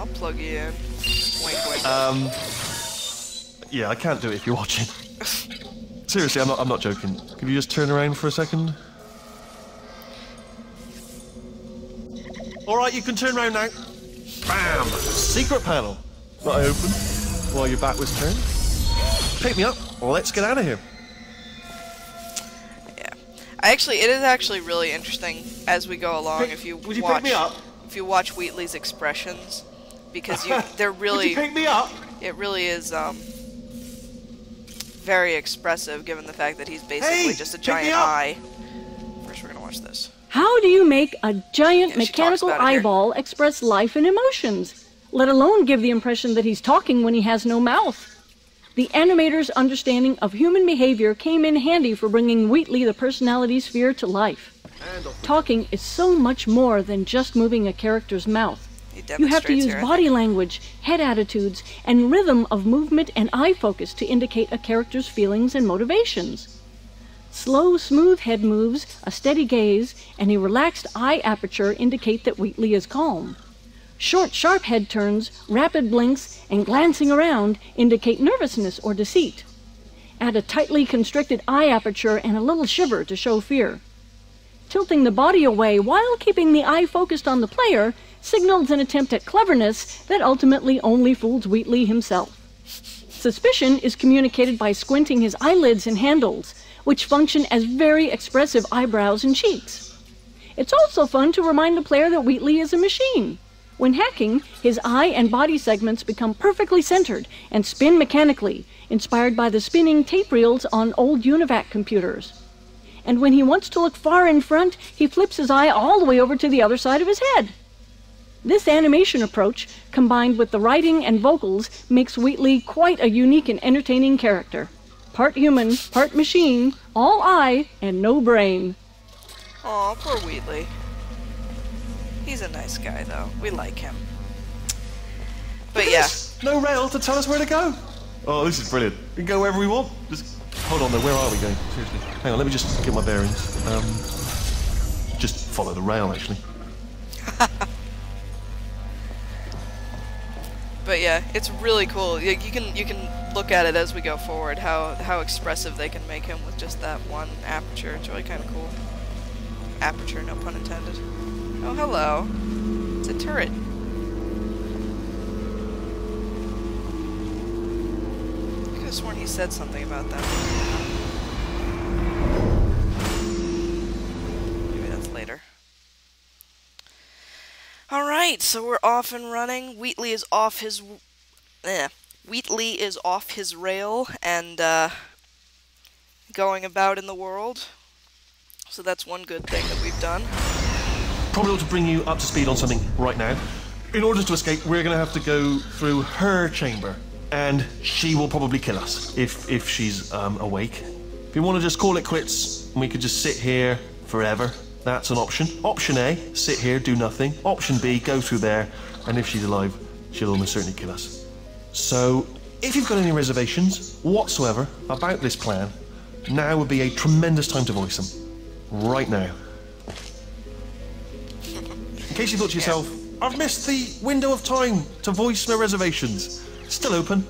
I'll plug you in. Wink, wink. Yeah, I can't do it if you're watching. Seriously, I'm not joking. Could you just turn around for a second? Alright, you can turn around now. Bam! Secret panel. That I opened while your back was turned. Pick me up. Let's get out of here. Yeah. It is actually really interesting as we go along Would you pick me up? If you watch Wheatley's expressions, because they're really... Would you pick me up? It really is, very expressive, given the fact that he's basically just a giant eye. First, we're gonna watch this. How do you make a giant mechanical about it here. eyeball express life and emotions, let alone give the impression that he's talking when he has no mouth? The animator's understanding of human behavior came in handy for bringing Wheatley the personality sphere to life. Talking is so much more than just moving a character's mouth. You have to use body language, head attitudes, and rhythm of movement and eye focus to indicate a character's feelings and motivations. Slow, smooth head moves, a steady gaze, and a relaxed eye aperture indicate that Wheatley is calm. Short, sharp head turns, rapid blinks, and glancing around indicate nervousness or deceit. Add a tightly constricted eye aperture and a little shiver to show fear. Tilting the body away while keeping the eye focused on the player signals an attempt at cleverness that ultimately only fools Wheatley himself. Suspicion is communicated by squinting his eyelids and handles, which function as very expressive eyebrows and cheeks. It's also fun to remind the player that Wheatley is a machine. When hacking, his eye and body segments become perfectly centered and spin mechanically, inspired by the spinning tape reels on old UNIVAC computers. And when he wants to look far in front, he flips his eye all the way over to the other side of his head. This animation approach, combined with the writing and vocals, makes Wheatley quite a unique and entertaining character. Part human, part machine, all eye, and no brain. Aw, poor Wheatley. He's a nice guy, though. We like him. But yeah. No rail to tell us where to go. Oh, this is brilliant. We can go wherever we want. Just hold on though, where are we going? Seriously. Hang on, let me just get my bearings. Just follow the rail, actually. But yeah, it's really cool. You can look at it as we go forward, how expressive they can make him with just that one aperture. It's really kind of cool. Aperture, no pun intended. Oh, hello. It's a turret. I could have sworn he said something about that. Maybe that's later. Alright, so we're off and running. Wheatley is off his rail and going about in the world. So that's one good thing that we've done. Probably ought to bring you up to speed on something right now. In order to escape, we're going to have to go through her chamber, and she will probably kill us if she's awake. If you want to just call it quits, and we could just sit here forever, that's an option. Option A, sit here, do nothing. Option B, go through there, and if she's alive, she'll almost certainly kill us. So, if you've got any reservations whatsoever about this plan, now would be a tremendous time to voice them. Right now. In case you thought to yourself, I've missed the window of time to voice my reservations. Still open.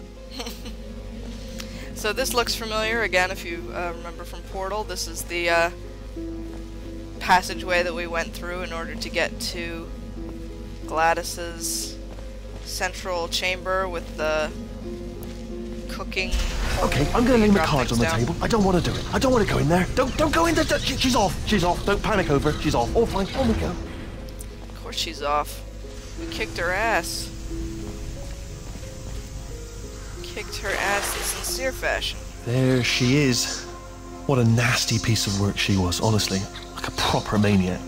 So this looks familiar, again, if you remember from Portal. This is the passageway that we went through in order to get to Gladys's central chamber with the cooking. Okay, I'm going to leave the cards on the table. I don't want to do it. I don't want to go in there. Don't go in there. She's off. She's off. Don't panic over. She's off. All fine. On we go. Of course she's off. We kicked her ass. Kicked her ass in sincere fashion. There she is. What a nasty piece of work she was, honestly. Like a proper maniac.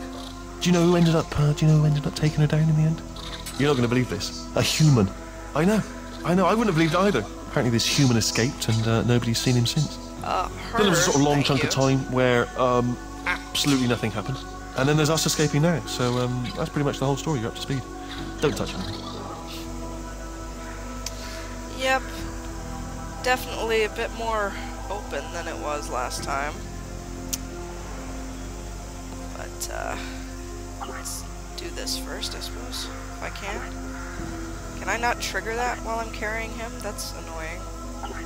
Do you know who ended up taking her down in the end? You're not going to believe this. A human. I know. I wouldn't have believed it either. Apparently this human escaped and nobody's seen him since. Her, then there was a sort of long chunk of time where absolutely nothing happened. And then there's us escaping now. So that's pretty much the whole story. You're up to speed. Don't touch anything. Yep. Definitely a bit more open than it was last time. But let's do this first, I suppose, if I can. Can I not trigger that while I'm carrying him? That's annoying. Come on.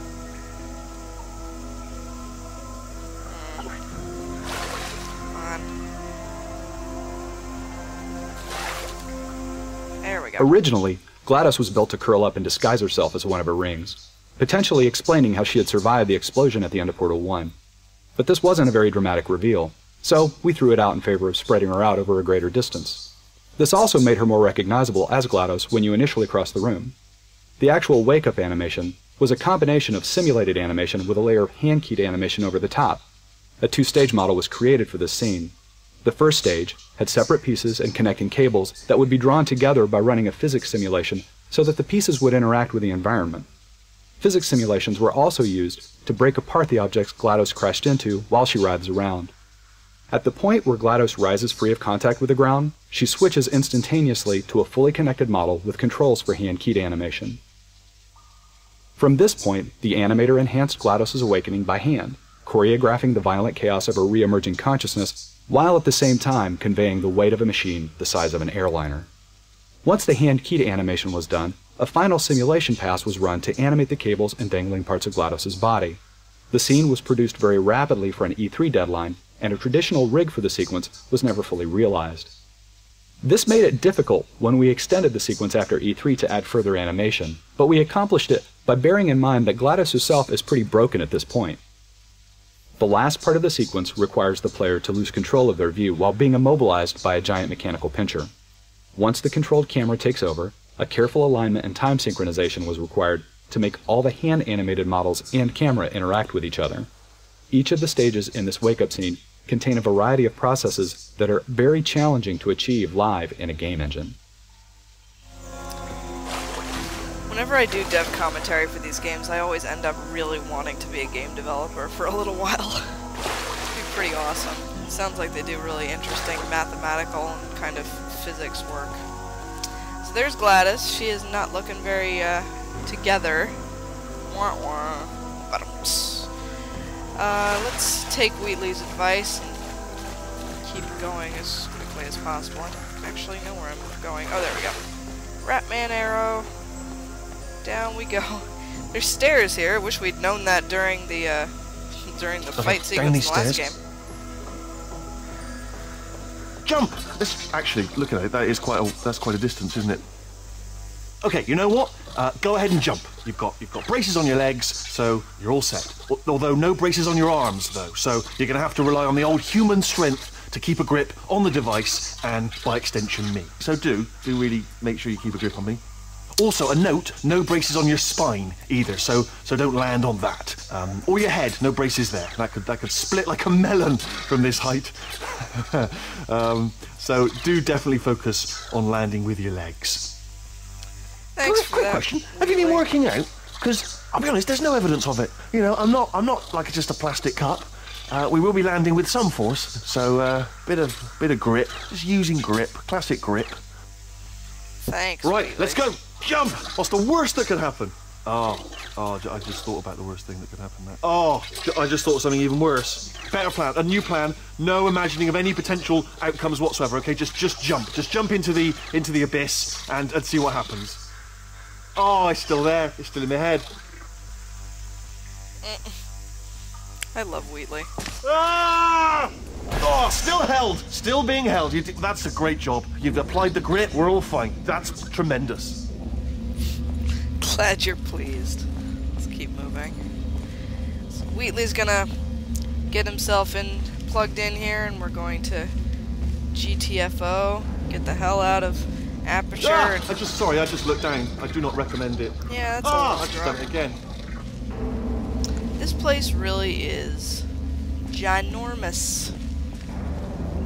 There we go. Originally, GLaDOS was built to curl up and disguise herself as one of her rings, potentially explaining how she had survived the explosion at the end of Portal 1. But this wasn't a very dramatic reveal, so we threw it out in favor of spreading her out over a greater distance. This also made her more recognizable as GLaDOS when you initially crossed the room. The actual wake-up animation was a combination of simulated animation with a layer of hand-keyed animation over the top. A two-stage model was created for this scene. The first stage had separate pieces and connecting cables that would be drawn together by running a physics simulation so that the pieces would interact with the environment. Physics simulations were also used to break apart the objects GLaDOS crashed into while she writhes around. At the point where GLaDOS rises free of contact with the ground, she switches instantaneously to a fully connected model with controls for hand-keyed animation. From this point, the animator enhanced GLaDOS's awakening by hand, choreographing the violent chaos of her re-emerging consciousness, while at the same time conveying the weight of a machine the size of an airliner. Once the hand-keyed animation was done, a final simulation pass was run to animate the cables and dangling parts of GLaDOS's body. The scene was produced very rapidly for an E3 deadline, and a traditional rig for the sequence was never fully realized. This made it difficult when we extended the sequence after E3 to add further animation, but we accomplished it by bearing in mind that GLaDOS herself is pretty broken at this point. The last part of the sequence requires the player to lose control of their view while being immobilized by a giant mechanical pincher. Once the controlled camera takes over, a careful alignment and time synchronization was required to make all the hand-animated models and camera interact with each other. Each of the stages in this wake-up scene contain a variety of processes that are very challenging to achieve live in a game engine. Whenever I do dev commentary for these games, I always end up really wanting to be a game developer for a little while. It'd be pretty awesome. It sounds like they do really interesting mathematical and kind of physics work. So there's GLaDOS. She is not looking very together. Wah wah. Let's take Wheatley's advice and keep going as quickly as possible. I don't actually know where I'm going. Oh, there we go. Ratman arrow. Down we go. There's stairs here. Wish we'd known that during the fight sequence in the last game. Jump! Actually, look at it. That's quite a distance, isn't it? Okay, you know what? Go ahead and jump. You've got braces on your legs, so you're all set. Although no braces on your arms, though. So you're going to have to rely on the old human strength to keep a grip on the device and, by extension, me. So do really make sure you keep a grip on me. Also, a note: no braces on your spine either. So don't land on that. Or your head. No braces there. That could split like a melon from this height. So do definitely focus on landing with your legs. Thanks for Quick that. question: have you been working out? Because I'll be honest, there's no evidence of it. You know, I'm not like just a plastic cup. We will be landing with some force, so bit of grip. Just using grip, classic grip. Thanks. Right, Wheatley. let's go. Jump. What's the worst that could happen? Oh, I just thought about the worst thing that could happen now. Oh, I just thought of something even worse. Better plan, a new plan. No imagining of any potential outcomes whatsoever. Okay, just jump. Just jump into the abyss and see what happens. Oh, it's still there. It's still in my head. I love Wheatley. Ah! Oh, still held. Still being held. That's a great job. You've applied the grit. We're all fine. That's tremendous. Glad you're pleased. Let's keep moving. So Wheatley's gonna get himself plugged in here, and we're going to GTFO. Get the hell out of Aperture. Ah, I just looked down. I do not recommend it. Yeah, that's I just done it again. This place really is ginormous.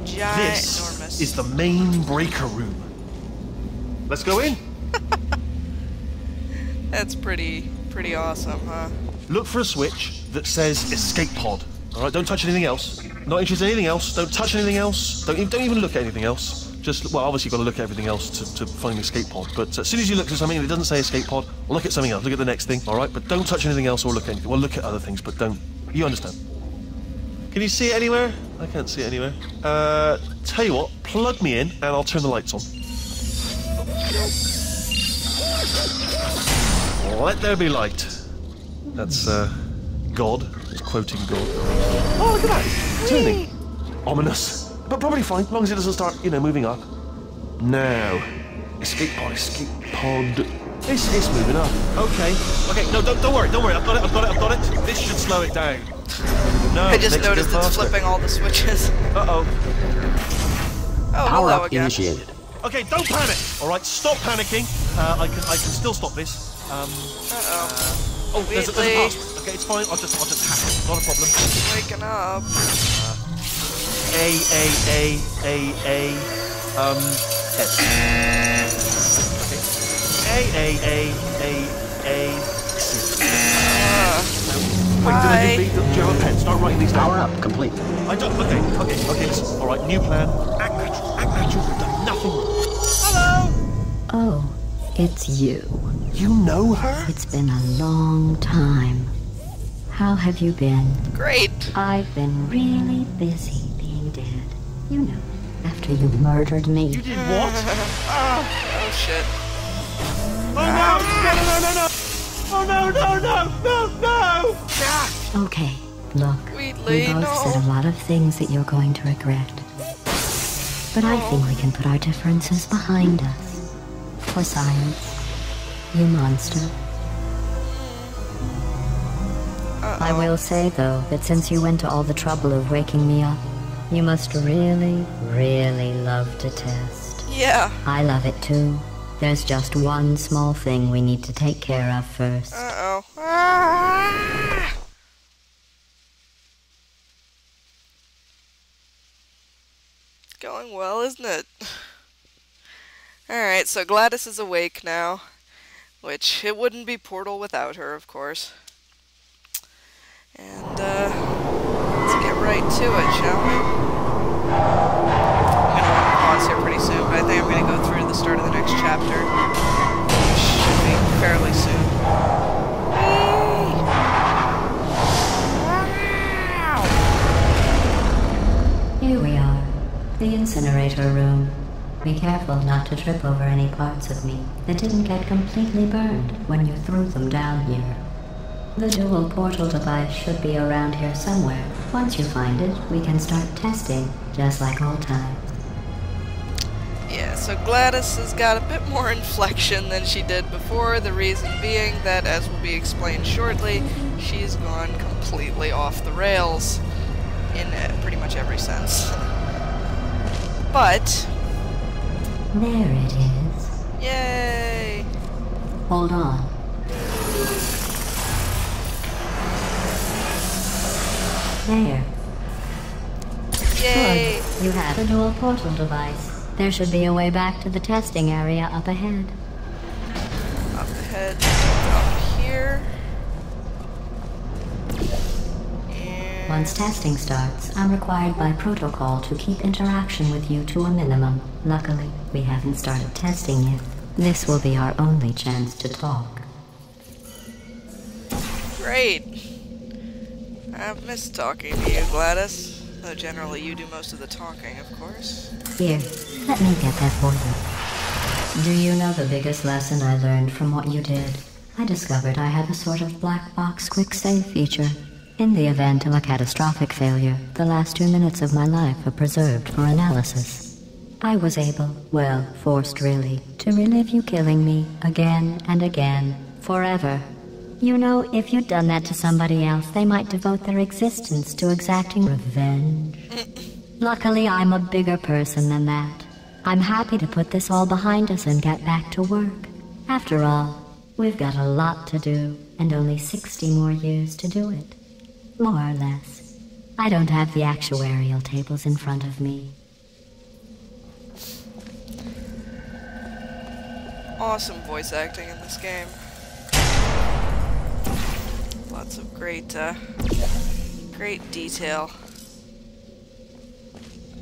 Ginormous. This is the main breaker room. Let's go in. That's pretty awesome, huh? Look for a switch that says escape pod. All right, don't touch anything else. Not interested in anything else. Don't touch anything else. Don't even look at anything else. Just, well, obviously you've got to look at everything else to find the escape pod. But as soon as you look at something and it doesn't say escape pod, look at something else. Look at the next thing, all right? But don't touch anything else or look at anything. Well, look at other things, but don't. You understand? Can you see it anywhere? I can't see it anywhere. Tell you what, plug me in and I'll turn the lights on. Let there be light. That's, God. It's quoting God. Oh, look at that! It's turning. Ominous. But probably fine, as long as it doesn't start, moving up. Now. Escape pod, escape pod. It's moving up. Okay. No, don't worry. I've got it. This should slow it down. No, I just noticed it's flipping all the switches. Uh-oh. Oh, hello again. Initiated. Okay, don't panic. All right, stop panicking. I can still stop this. Oh, there's a password. Okay, it's fine. I'll just hack it. Not a problem. Waking up. Wait, did I do you have a pen? Start writing these down. Power up complete. I don't. Okay, listen. All right, new plan. Act natural. We've done nothing wrong. Hello. Oh, it's you. You know her? It's been a long time. How have you been? Great. I've been really busy being dead. You know, after you murdered me. You did what? Oh shit. Oh no! Oh no! Okay, look. Wheatley, We both said a lot of things that you're going to regret. But I think we can put our differences behind us. For science. You monster. I will say, though, that since you went to all the trouble of waking me up, you must really, really love to test. Yeah. I love it too. There's just one small thing we need to take care of first. Uh-oh. Ah! It's going well, isn't it? Alright, so Gladys is awake now. Which, it wouldn't be Portal without her, of course. And, let's get right to it, shall we? I'm gonna want to pause here pretty soon, but I think I'm gonna go through the start of the next chapter. Which should be fairly soon. Here we are. The incinerator room. Be careful not to trip over any parts of me that didn't get completely burned when you threw them down here. The dual portal device should be around here somewhere. Once you find it, we can start testing, just like old times. Yeah, so Gladys has got a bit more inflection than she did before, the reason being that, as will be explained shortly, she's gone completely off the rails in pretty much every sense. But... there it is. yay! Hold on. There. Yay! Good. You have a dual portal device. There should be a way back to the testing area up ahead. Up ahead, up here. And... Once testing starts, I'm required by protocol to keep interaction with you to a minimum. Luckily, we haven't started testing yet. This will be our only chance to talk. great! I've missed talking to you, Gladys. Though generally you do most of the talking, of course. Here, let me get that for you. Do you know the biggest lesson I learned from what you did? I discovered I have a sort of black box quick save feature. In the event of a catastrophic failure, the last 2 minutes of my life are preserved for analysis. I was able, well, forced really, to relive you killing me again and again, forever. You know, if you'd done that to somebody else, they might devote their existence to exacting revenge. Luckily, I'm a bigger person than that. I'm happy to put this all behind us and get back to work. After all, we've got a lot to do, and only 60 more years to do it. More or less. I don't have the actuarial tables in front of me. Awesome voice acting in this game. Lots of great, great detail.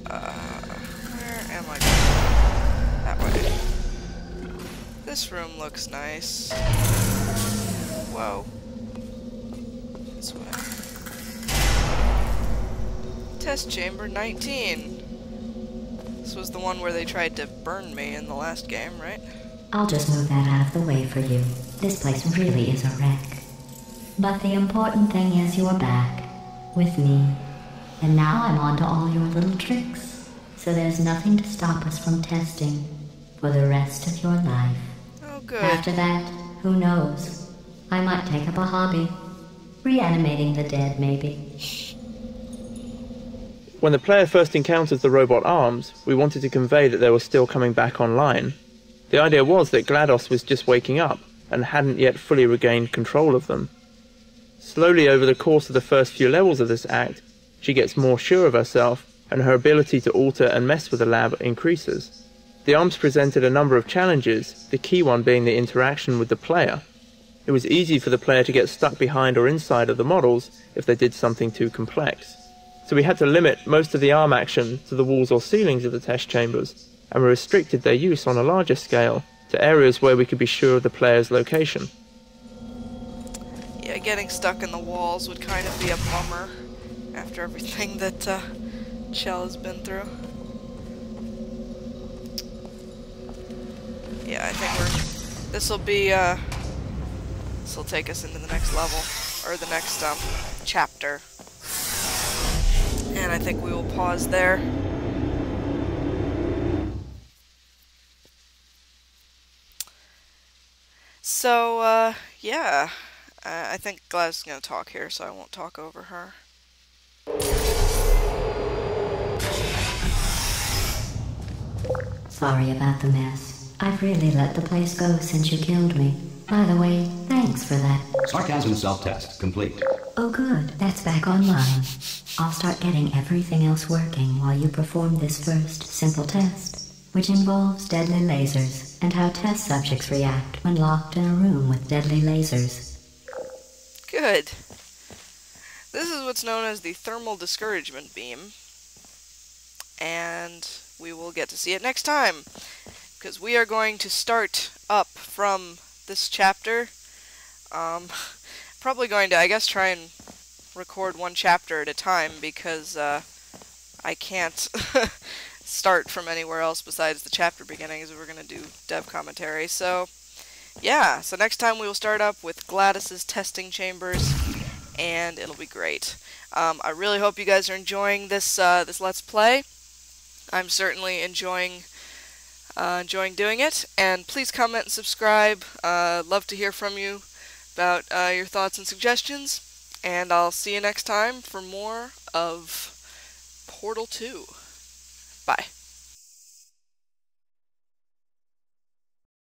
Where am I going? That way. This room looks nice. Whoa. This way. Test chamber 19. This was the one where they tried to burn me in the last game, right? I'll just move that out of the way for you. This place really is a wreck. But the important thing is you're back. With me. And now I'm on to all your little tricks. So there's nothing to stop us from testing for the rest of your life. Oh, good. After that, who knows? I might take up a hobby. Reanimating the dead, maybe. When the player first encounters the robot arms, we wanted to convey that they were still coming back online. The idea was that GLaDOS was just waking up and hadn't yet fully regained control of them. Slowly over the course of the first few levels of this act, she gets more sure of herself and her ability to alter and mess with the lab increases. The arms presented a number of challenges, the key one being the interaction with the player. It was easy for the player to get stuck behind or inside of the models if they did something too complex. So we had to limit most of the arm action to the walls or ceilings of the test chambers, and we restricted their use on a larger scale to areas where we could be sure of the player's location. Yeah, getting stuck in the walls would kind of be a bummer after everything that Chell has been through. Yeah, I think this'll take us into the next level, or the next chapter. And I think we will pause there. So, yeah. I think GLaDOS is going to talk here, so I won't talk over her. Sorry about the mess. I've really let the place go since you killed me. By the way, thanks for that. Sarcasm self-test complete. Oh good, that's back online. I'll start getting everything else working while you perform this first simple test, which involves deadly lasers and how test subjects react when locked in a room with deadly lasers. Good. This is what's known as the thermal discouragement beam, and we will get to see it next time, because we are going to start up from this chapter. Probably going to, I guess, try and record one chapter at a time, because I can't start from anywhere else besides the chapter beginnings. We're going to do dev commentary. So yeah, so next time we will start up with GLaDOS's testing chambers, and it'll be great. I really hope you guys are enjoying this this Let's Play. I'm certainly enjoying doing it, and please comment and subscribe. Love to hear from you about your thoughts and suggestions, and I'll see you next time for more of Portal 2. Bye.